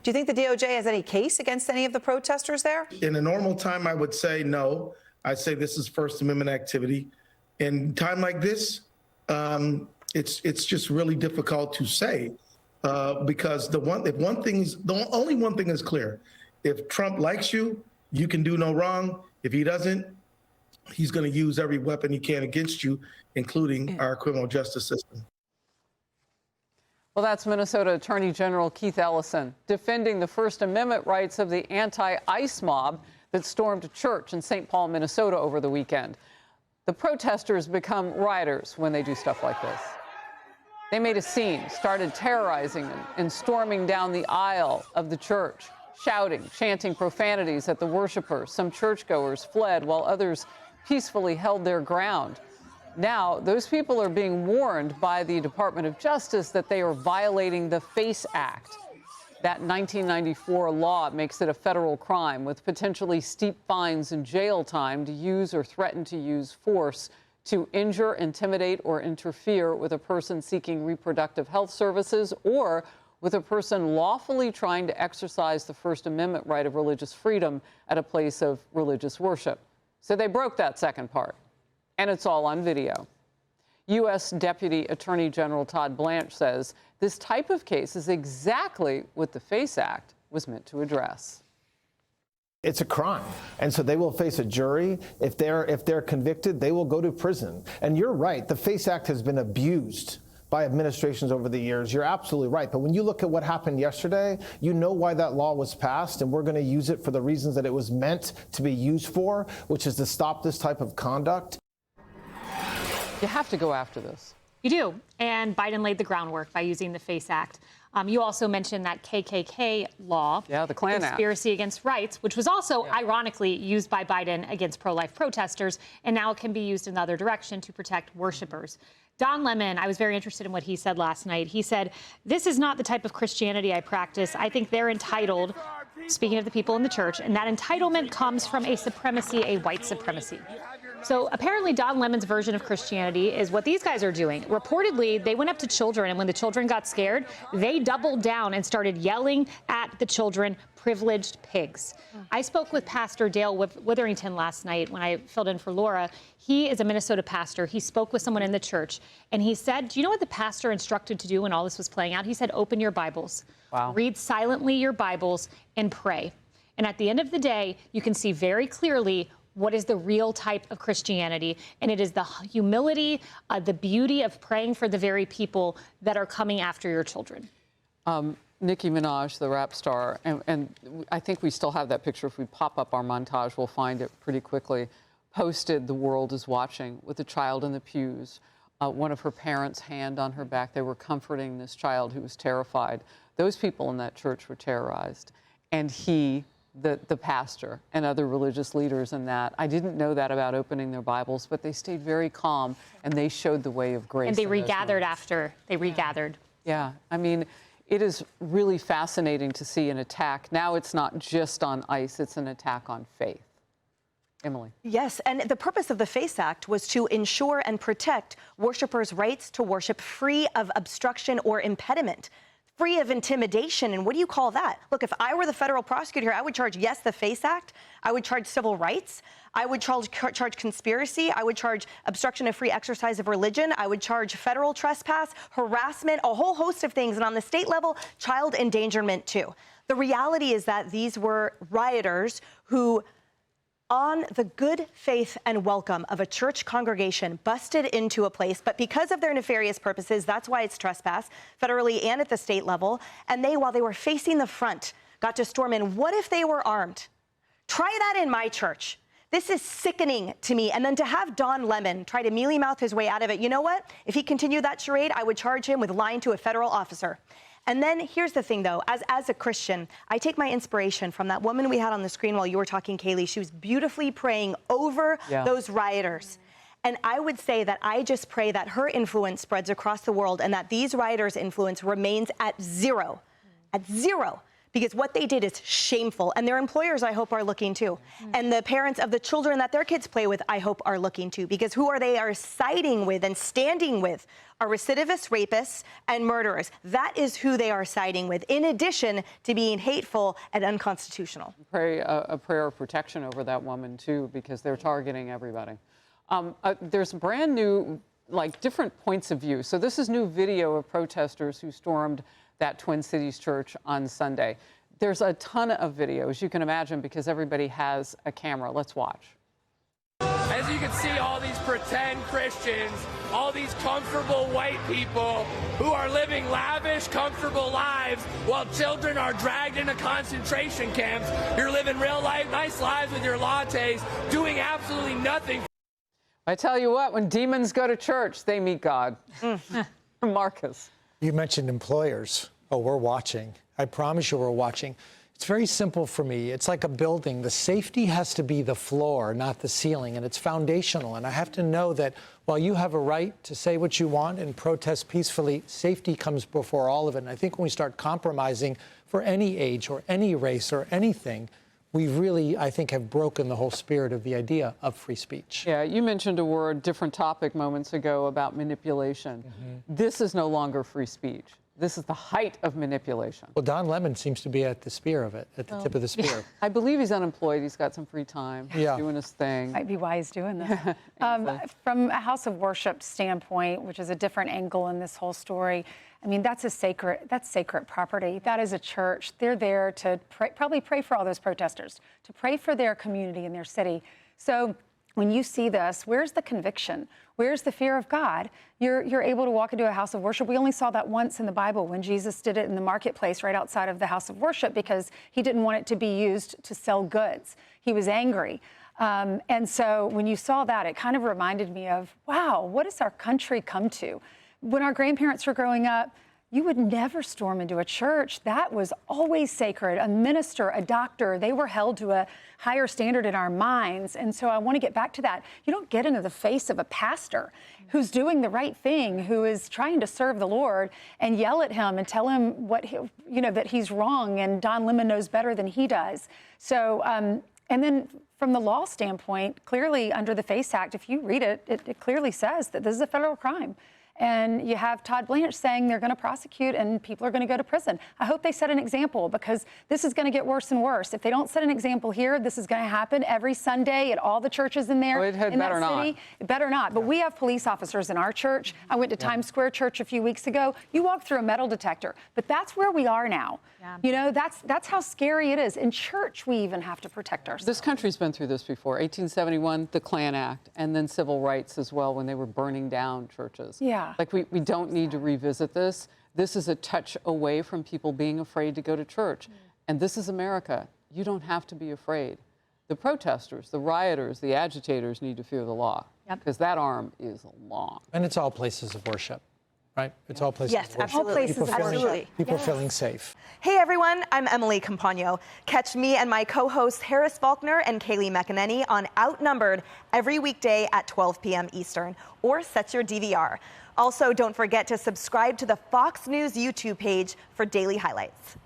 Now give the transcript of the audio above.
Do you think the DOJ has any case against any of the protesters there? In a normal time, I would say no. I'd say this is First Amendment activity. In time like this, it's just really difficult to say because the only one thing is clear. If Trump likes you, you can do no wrong. If he doesn't, he's going to use every weapon he can against you, including our criminal justice system. Well, that's Minnesota Attorney General Keith Ellison defending the First Amendment rights of the anti-ICE mob that stormed a church in St. Paul, Minnesota over the weekend. The protesters become rioters when they do stuff like this. They made a scene, started terrorizing and storming down the aisle of the church, shouting, chanting profanities at the worshipers. Some churchgoers fled while others peacefully held their ground. Now, those people are being warned by the Department of Justice that they are violating the FACE Act. That 1994 law makes it a federal crime with potentially steep fines and jail time to use or threaten to use force to injure, intimidate, or interfere with a person seeking reproductive health services or with a person lawfully trying to exercise the First Amendment right of religious freedom at a place of religious worship. So they broke that second part, and it's all on video. U.S. Deputy Attorney General Todd Blanche says this type of case is exactly what the FACE Act was meant to address. It's a crime, and so they will face a jury. If they're convicted, they will go to prison. And you're right, the FACE Act has been abused by administrations over the years. You're absolutely right. But when you look at what happened yesterday, you know why that law was passed, and we're going to use it for the reasons that it was meant to be used for, which is to stop this type of conduct. You have to go after this. You do. And Biden laid the groundwork by using the FACE Act. You also mentioned that KKK law, the Klan conspiracy against rights, which was also ironically used by Biden against pro-life protesters, and now it can be used in the other direction to protect worshipers. Don Lemon, I was very interested in what he said last night. He said, "This is not the type of Christianity I practice. I think they're entitled," speaking of the people in the church, "and that entitlement comes from a supremacy, a white supremacy." So apparently Don Lemon's version of Christianity is what these guys are doing. Reportedly, they went up to children, and when the children got scared, they doubled down and started yelling at the children, "privileged pigs." I spoke with Pastor Dale Witherington last night when I filled in for Laura. He is a Minnesota pastor. He spoke with someone in the church, and he said, do you know what the pastor instructed to do when all this was playing out? He said, open your Bibles. Wow. Read silently your Bibles and pray. And at the end of the day, you can see very clearly what is the real type of Christianity, and it is the humility, the beauty of praying for the very people that are coming after your children. Nicki Minaj, the rap star, and I think we still have that picture. If we pop up our montage, we'll find it pretty quickly, posted "The world is watching" with a child in the pews, one of her parents' hand on her back. They were comforting this child who was terrified. Those people in that church were terrorized, and he, the pastor and other religious leaders in that. I didn't know that about opening their Bibles, but they stayed very calm, and they showed the way of grace. And they regathered after. They regathered. Yeah, I mean, it is really fascinating to see an attack. Now it's not just on ICE, it's an attack on faith. Emily. Yes, and the purpose of the FACE Act was to ensure and protect worshipers' rights to worship free of obstruction or impediment, free of intimidation. And what do you call that? Look, if I were the federal prosecutor, I would charge, yes, the FACE Act. I would charge civil rights. I would charge conspiracy. I would charge obstruction of free exercise of religion. I would charge federal trespass, harassment, a whole host of things. And on the state level, child endangerment, too. The reality is that these were rioters who, on the good faith and welcome of a church congregation, busted into a place, but because of their nefarious purposes, that's why it's trespass, federally and at the state level, and they, while they were facing the front, got to storm in. What if they were armed? Try that in my church. This is sickening to me. And then to have Don Lemon try to mealy-mouth his way out of it, you know what? If he continued that charade, I would charge him with lying to a federal officer. And then here's the thing, though. As a Christian, I take my inspiration from that woman we had on the screen while you were talking, Kaylee. She was beautifully praying over those rioters. And I would say that I just pray that her influence spreads across the world and that these rioters' influence remains at zero. At zero. because what they did is shameful. And their employers, I hope, are looking too. And the parents of the children that their kids play with, I hope, are looking too, because who they are siding with and standing with are recidivist rapists and murderers. That is who they are siding with, in addition to being hateful and unconstitutional. Pray a prayer of protection over that woman too, because they're targeting everybody. There's brand new, different points of view. So this is new video of protesters who stormed that Twin Cities church on Sunday. There's a ton of videos, you can imagine, because everybody has a camera. Let's watch. As you can see, all these pretend Christians, all these comfortable white people who are living lavish, comfortable lives while children are dragged into concentration camps. You're living real life, nice lives with your lattes, doing absolutely nothing. I tell you what, when demons go to church, they meet God. Marcus. You mentioned employers. Oh, we're watching. I promise you we're watching. It's very simple for me. It's like a building. The safety has to be the floor, not the ceiling, and it's foundational. And I have to know that while you have a right to say what you want and protest peacefully, safety comes before all of it. And I think when we start compromising for any age or any race or anything, we really, I think, have broken the whole spirit of the idea of free speech. Yeah, you mentioned a word, different topic moments ago about manipulation. This is no longer free speech. This is the height of manipulation. Well, Don Lemon seems to be at the spear of it, at the tip of the spear. I believe he's unemployed. He's got some free time. Yeah. Doing his thing. Might be wise doing that. From a house of worship standpoint, which is a different angle in this whole story, I mean, that's sacred property. That is a church. They're there to probably pray for all those protesters, to pray for their community and their city. So when you see this, where's the conviction? Where's the fear of God? You're able to walk into a house of worship. We only saw that once in the Bible when Jesus did it in the marketplace right outside of the house of worship because he didn't want it to be used to sell goods. He was angry. And so when you saw that, it kind of reminded me of, wow, what has our country come to? When our grandparents were growing up, you would never storm into a church. That was always sacred. A minister, a doctor, they were held to a higher standard in our minds. And so I want to get back to that. You don't get into the face of a pastor who's doing the right thing, who is trying to serve the Lord, and yell at him and tell him that he's wrong and Don Lemon knows better than he does. So, and then from the law standpoint, clearly under the FACE Act, if you read it, it clearly says that this is a federal crime. And you have Todd Blanche saying they're going to prosecute and people are going to go to prison. I hope they set an example because this is going to get worse and worse. If they don't set an example here, this is going to happen every Sunday at all the churches in there. It had better not. It better not. But we have police officers in our church. I went to Times Square Church a few weeks ago. You walk through a metal detector. But that's where we are now. Yeah. You know, that's how scary it is. In church, we even have to protect ourselves. This country's been through this before. 1871, the Klan Act, and then civil rights as well when they were burning down churches. Yeah. Like we don't need to revisit this. This is a touch away from people being afraid to go to church. And this is America. You don't have to be afraid. The protesters, the rioters, the agitators need to fear the law. Because that arm is long. And it's all places of worship, right? It's all places Yes, of worship. absolutely. All places of worship. People feeling safe. Hey everyone, I'm Emily Compagno. Catch me and my co-hosts Harris Faulkner and Kaylee McEnany on Outnumbered every weekday at 12 p.m. Eastern, or set your DVR. Also, don't forget to subscribe to the Fox News YouTube page for daily highlights.